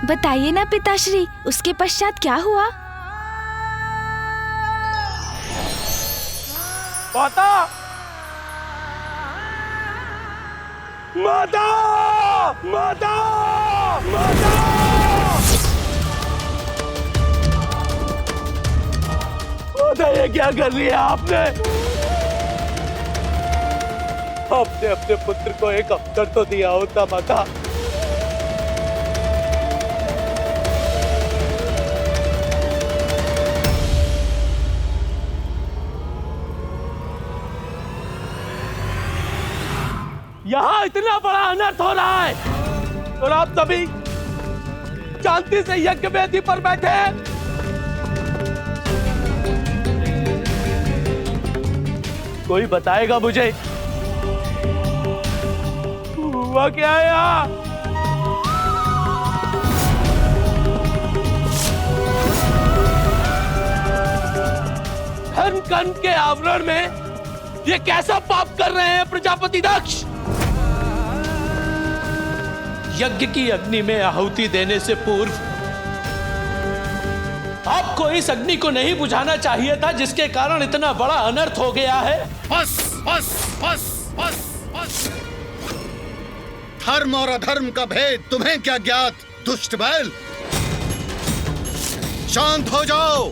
बताइए ना पिताश्री, उसके पश्चात क्या हुआ? माता! माता! माता! माता! माता, ये क्या कर लिया आपने? आपने अपने पुत्र को एक अवसर तो दिया होता माता। यहाँ इतना बड़ा अनर्थ हो रहा है और आप सभी शांति से यज्ञ वेदी पर बैठे हैं। कोई बताएगा मुझे हुआ क्या है यहाँ? धन कन के आवरण में ये कैसा पाप कर रहे हैं प्रजापति दक्ष? यज्ञ की अग्नि में आहुति देने से पूर्व आपको इस अग्नि को नहीं बुझाना चाहिए था, जिसके कारण इतना बड़ा अनर्थ हो गया है। बस बस बस बस बस। धर्म और अधर्म का भेद तुम्हें क्या ज्ञात, दुष्ट बैल? शांत हो जाओ,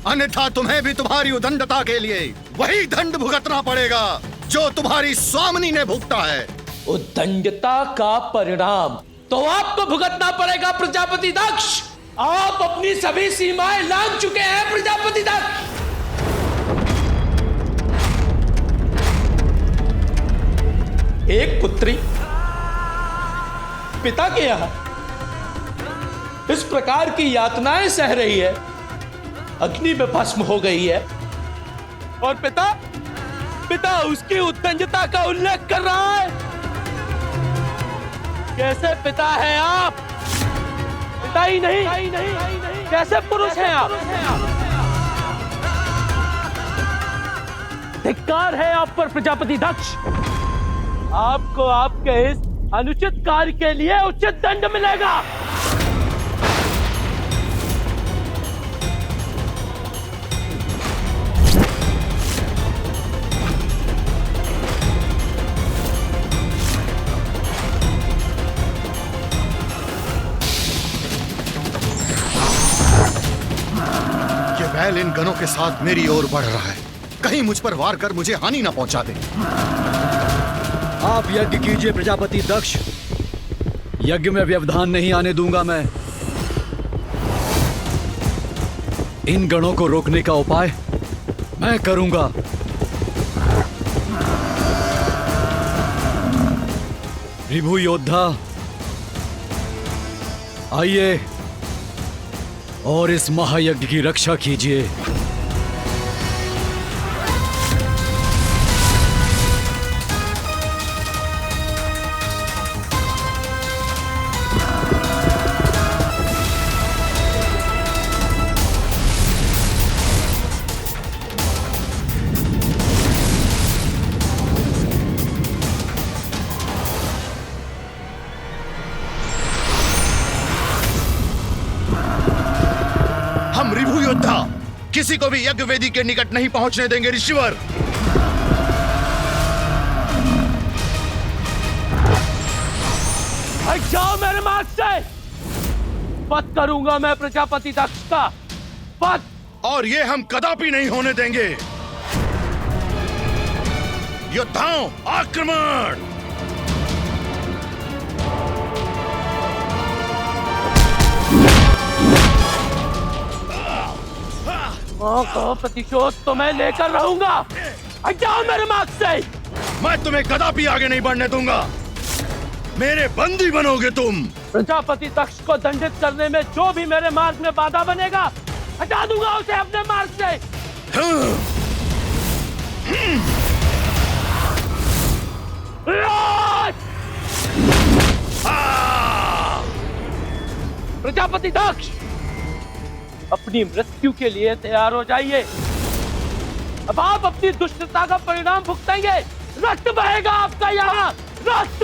अन्यथा तुम्हें भी तुम्हारी उदंडता के लिए वही दंड भुगतना पड़ेगा जो तुम्हारी स्वामिनी ने भुगता है। उद्दंडता का परिणाम तो आपको भुगतना पड़ेगा प्रजापति दक्ष। आप अपनी सभी सीमाएं लांघ चुके हैं प्रजापति दक्ष। एक पुत्री पिता के यहां इस प्रकार की यातनाएं सह रही है, अग्नि में भस्म हो गई है, और पिता उसकी उद्दंडता का उल्लेख कर रहा है। कैसे पिता है आप? पिता ही नहीं, कैसे पुरुष हैं आप? धिक्कार है आप पर प्रजापति दक्ष। आपको आपके इस अनुचित कार्य के लिए उचित दंड मिलेगा। बैल इन गनों के साथ मेरी ओर बढ़ रहा है, कहीं मुझ पर वार कर मुझे हानि ना पहुंचा दे। आप यज्ञ कीजिए प्रजापति दक्ष, यज्ञ में व्यवधान नहीं आने दूंगा मैं। इन गणों को रोकने का उपाय मैं करूंगा। रिभु योद्धा आइए और इस महायज्ञ की रक्षा कीजिए। किसी को भी यज्ञ वेदी के निकट नहीं पहुंचने देंगे ऋषिवर। हट जाओ मेरे मार्ग से। पद करूंगा मैं प्रजापति दक्ष का पद, और ये हम कदापि नहीं होने देंगे। योद्धाओं आक्रमण! का प्रतिशोध तो मैं लेकर रहूंगा। हट जाओ मेरे मार्ग से। मैं तुम्हें कदापि आगे नहीं बढ़ने दूंगा। मेरे बंदी बनोगे तुम। प्रजापति दक्ष को दंडित करने में जो भी मेरे मार्ग में बाधा बनेगा, हटा दूंगा उसे अपने मार्ग से। प्रजापति दक्ष, अपनी मृत्यु के लिए तैयार हो जाइए। अब आप अपनी दुष्टता का परिणाम भुगतेंगे। रक्त बहेगा आपका यहाँ, रक्त।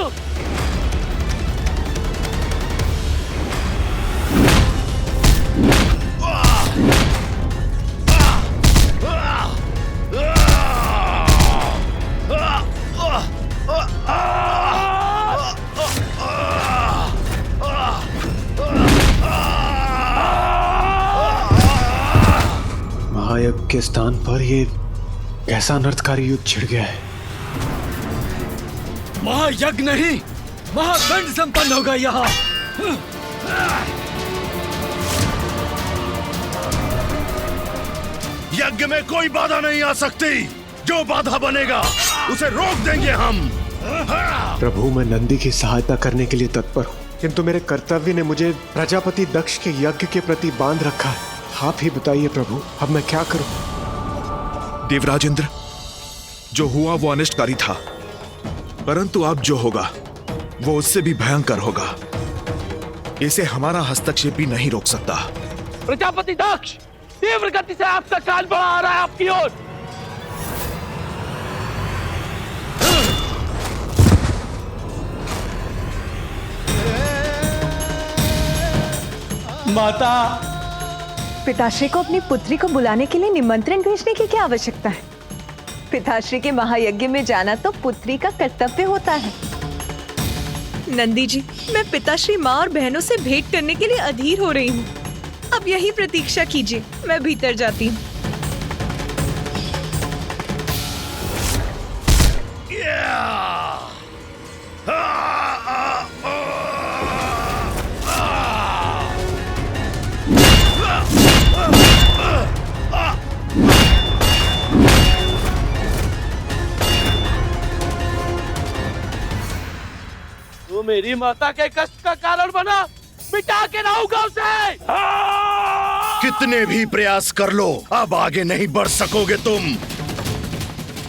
के स्थान पर ये कैसा अनर्थकारी युद्ध छिड़ गया है। महायज्ञ नहीं, महादंड संपन्न होगा यहाँ। यज्ञ में कोई बाधा नहीं आ सकती। जो बाधा बनेगा उसे रोक देंगे हम। प्रभु, मैं नंदी की सहायता करने के लिए तत्पर हूँ, किंतु मेरे कर्तव्य ने मुझे प्रजापति दक्ष के यज्ञ के प्रति बांध रखा है। आप ही बताइए प्रभु, अब मैं क्या करूं? देवराज इंद्र, जो हुआ वो अनिष्टकारी था, परंतु अब जो होगा वो उससे भी भयंकर होगा। इसे हमारा हस्तक्षेप भी नहीं रोक सकता। प्रजापति दक्ष तीव्र गति से आपका काल बढ़ा आ रहा है आपकी ओर। माता, पिताश्री को अपनी पुत्री को बुलाने के लिए निमंत्रण भेजने की क्या आवश्यकता है? पिताश्री के महायज्ञ में जाना तो पुत्री का कर्तव्य होता है। नंदी जी, मैं पिताश्री माँ और बहनों से भेंट करने के लिए अधीर हो रही हूँ। अब यही प्रतीक्षा कीजिए, मैं भीतर जाती हूँ। तू मेरी माता के कष्ट का कारण बना, मिटा के रहूंगा उसे। कितने भी प्रयास कर लो, अब आगे नहीं बढ़ सकोगे तुम।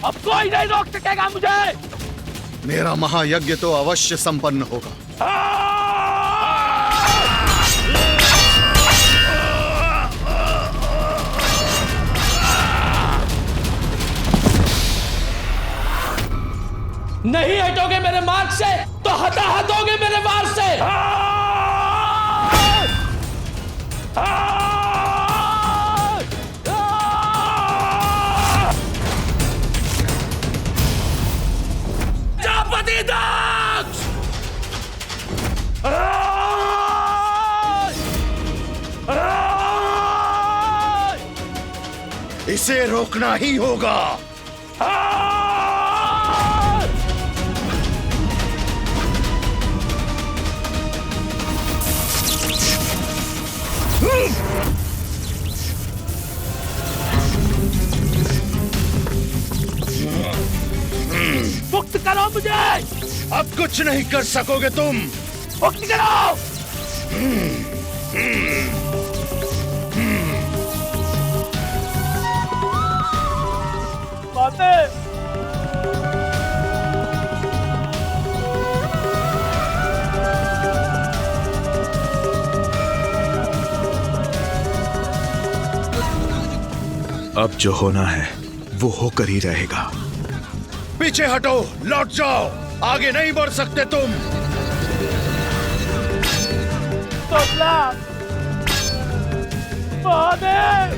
अब कोई नहीं रोक सकेगा मुझे। मेरा महायज्ञ तो अवश्य संपन्न होगा। नहीं हटोगे मेरे मार्ग से तो हताहत होगे मेरे वार से। प्रजापति दक्ष! इसे रोकना ही होगा। मुक्त करो मुझे। अब कुछ नहीं कर सकोगे तुम। मुक्त करो। माते, अब जो होना है वो होकर ही रहेगा। पीछे हटो, लौट जाओ, आगे नहीं बढ़ सकते तुम। तोतला, महादेव,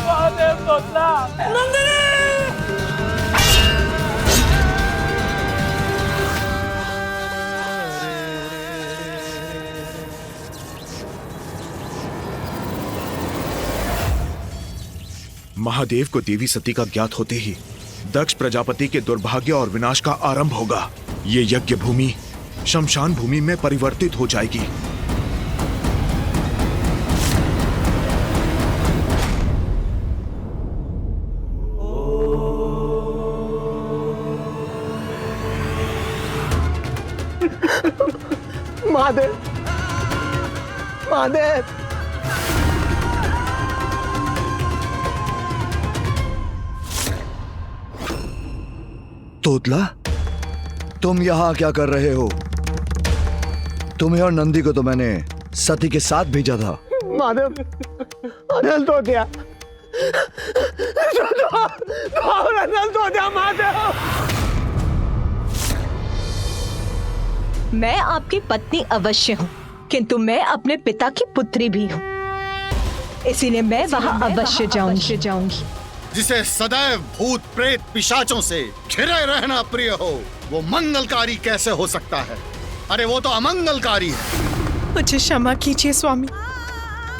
महादेव, तोतला, नंदिनी! महादेव को देवी सती का ज्ञात होते ही दक्ष प्रजापति के दुर्भाग्य और विनाश का आरंभ होगा। ये यज्ञ भूमि शमशान भूमि में परिवर्तित हो जाएगी। महादेव, महादेव! तोतला, तुम यहाँ क्या कर रहे हो? तुम्हें और नंदी को तो मैंने सती के साथ भेजा था। महादेव, अनल तो दिया, अनल तो दिया महादेव। मैं आपकी पत्नी अवश्य हूँ, किंतु मैं अपने पिता की पुत्री भी हूँ, इसीलिए मैं वहाँ अवश्य जाऊंगी। जिसे सदैव भूत प्रेत पिशाचों से घिरे रहना प्रिय हो, वो मंगलकारी कैसे हो सकता है? अरे वो तो अमंगलकारी है। मुझे क्षमा कीजिए स्वामी,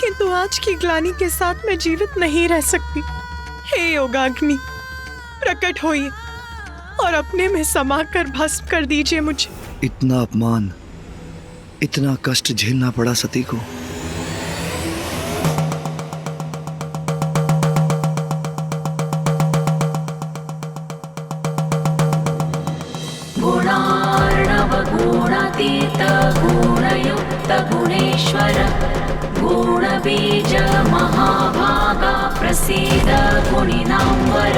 किंतु आज की ग्लानि के साथ मैं जीवित नहीं रह सकती। हे योगाग्नि, प्रकट होइए और अपने में समाकर भस्म कर दीजिए मुझे। इतना अपमान, इतना कष्ट झेलना पड़ा सती को। गुणार्णव गुणातीत गुणयुक्त गुणेश्वर गुणबीज महाभागा प्रसीद गुणिनांवर।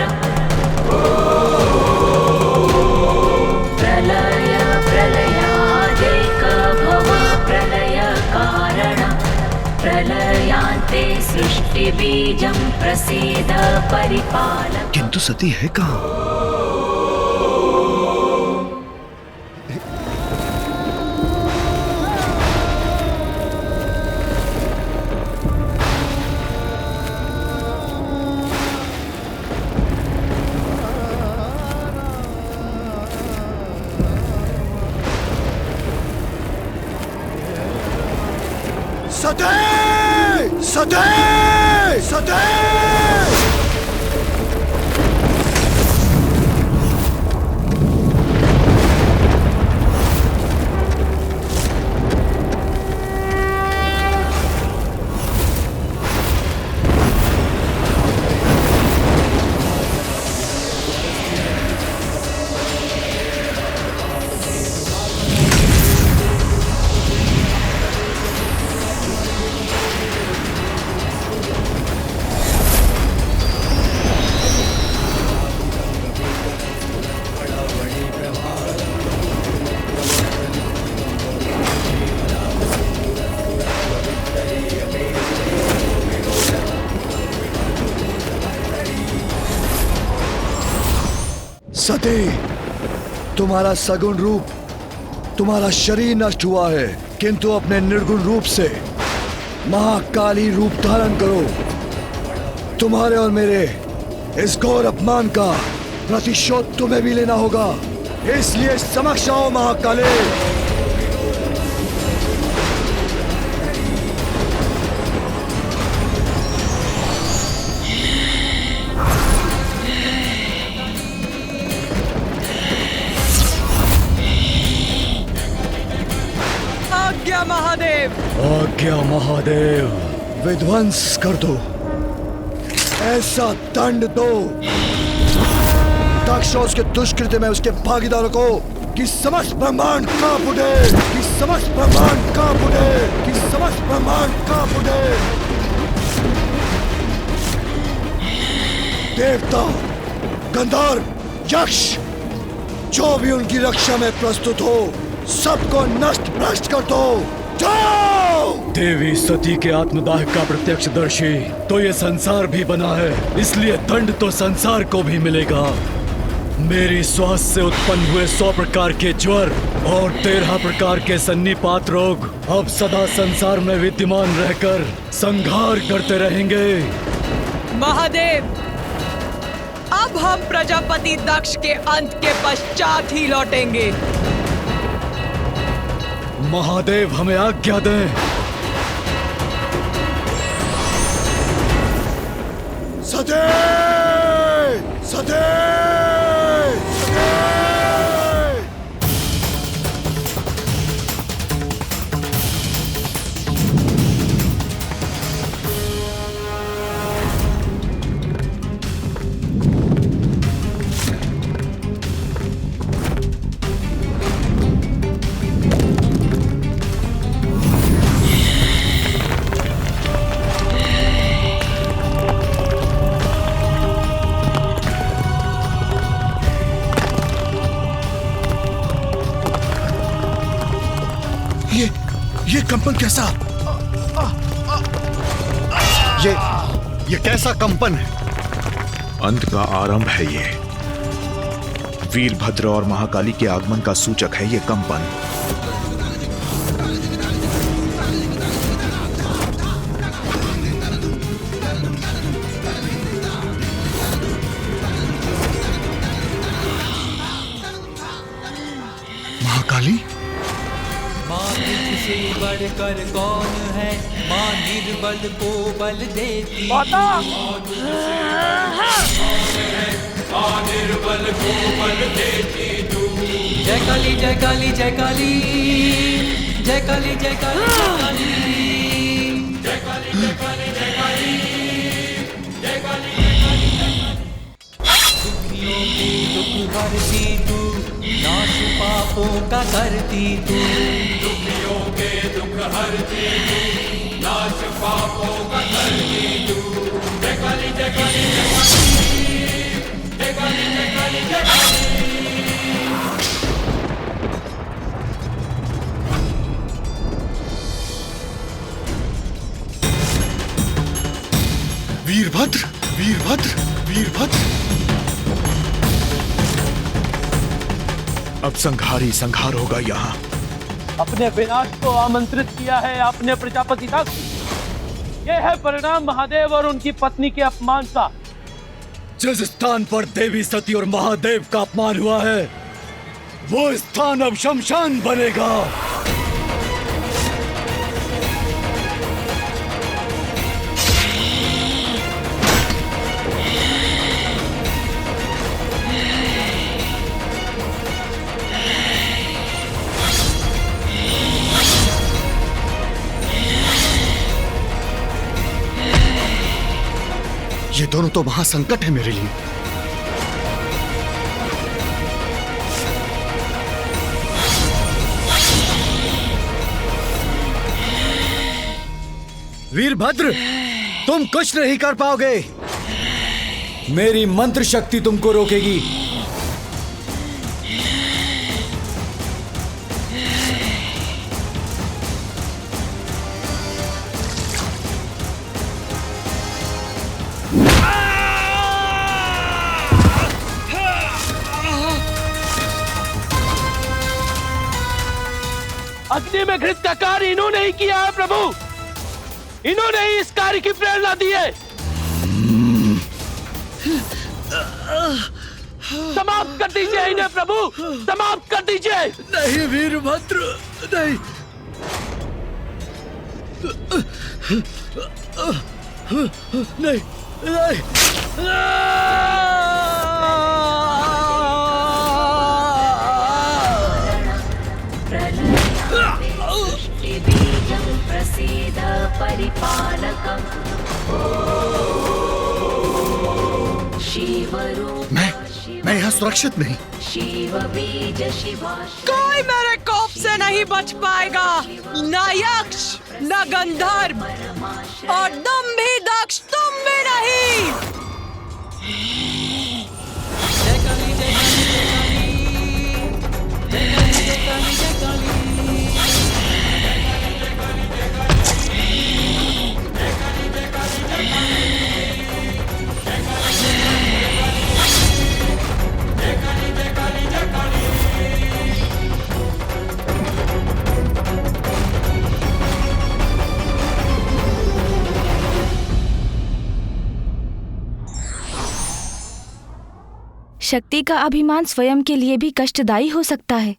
प्रलय प्रलयादेक भव प्रलय कारण प्रलयांते सृष्टि बीजं प्रसीद परिपालक। किंतु सती है कहाँ? सते! सते! सते! सती, तुम्हारा सगुण रूप, तुम्हारा शरीर नष्ट हुआ है, किंतु अपने निर्गुण रूप से महाकाली रूप धारण करो। तुम्हारे और मेरे इस घोर अपमान का प्रतिशोध तुम्हें भी लेना होगा, इसलिए समक्ष आओ महाकाली। महादेव, आज्ञा महादेव, विध्वंस कर दो, ऐसा दंड दो दक्ष और उसके दुष्कृत्य में उसके भागीदारों को कि समस्त ब्रह्मांड कांप उठे, कि समस्त ब्रह्मांड कांप उठे, कि समस्त ब्रह्मांड कांप उठे। देवता, गंधर्व, यक्ष, जो भी उनकी रक्षा में प्रस्तुत हो, सबको नष्ट भ्रष्ट कर दो। जाओ! देवी सती के आत्मदाह का प्रत्यक्षदर्शी तो ये संसार भी बना है, इसलिए दंड तो संसार को भी मिलेगा। मेरी श्वास से उत्पन्न हुए 100 प्रकार के ज्वर और 13 प्रकार के सन्निपात रोग अब सदा संसार में विद्यमान रहकर संहार करते रहेंगे। महादेव, अब हम प्रजापति दक्ष के अंत के पश्चात ही लौटेंगे। महादेव, हमें आज्ञा दें। सते! सते! ये कंपन कैसा? ये कैसा कंपन है? अंत का आरंभ है ये। वीरभद्र और महाकाली के आगमन का सूचक है ये कंपन। महाकाली? से बढ़कर कौन है, माँ निर्बल को बल देती। माँ निर्बल को बल देती तू। जय काली जय काली जय काली, जय काली जय काली जय काली, जय काली जय काली जय काली, जय काली जय काली जय काली। दुखियों के दुख हरती तू, नाश पापों का करती तू। दुखियों के दुख हरती तू, नाश पापों का करती तू। जय काली जय काली जय काली, जय काली जय काली जय काली। वीरभद्र, वीरभद्र, वीरभद्र। अब संघारी संघार होगा यहाँ। अपने विनाश को आमंत्रित किया है आपने प्रजापति दक्ष। ये है परिणाम महादेव और उनकी पत्नी के अपमान का। जिस स्थान पर देवी सती और महादेव का अपमान हुआ है, वो स्थान अब शमशान बनेगा। ये दोनों तो महासंकट है मेरे लिए। वीरभद्र, तुम कुछ नहीं कर पाओगे। मेरी मंत्र शक्ति तुमको रोकेगी। अग्नि में घृत का कार्य इन्होंने ही किया है प्रभु। इन्होंने ही इस कार्य की प्रेरणा दी है। समाप्त कर दीजिए इन्हें प्रभु, समाप्त कर दीजिए। नहीं वीरभद्र, नहीं। नहीं, नहीं। बीजं प्रसीद परिपालकम्। मैं यहाँ सुरक्षित नहीं। शिव बीज शिवाश। कोई मेरे कोप से नहीं बच पाएगा, न यक्ष न गंधर्व, और तुम भी दक्ष, तुम भी नहीं। जय काली जय काली जय काली, जय काली जय काली जय काली। शक्ति का अभिमान स्वयं के लिए भी कष्टदायी हो सकता है।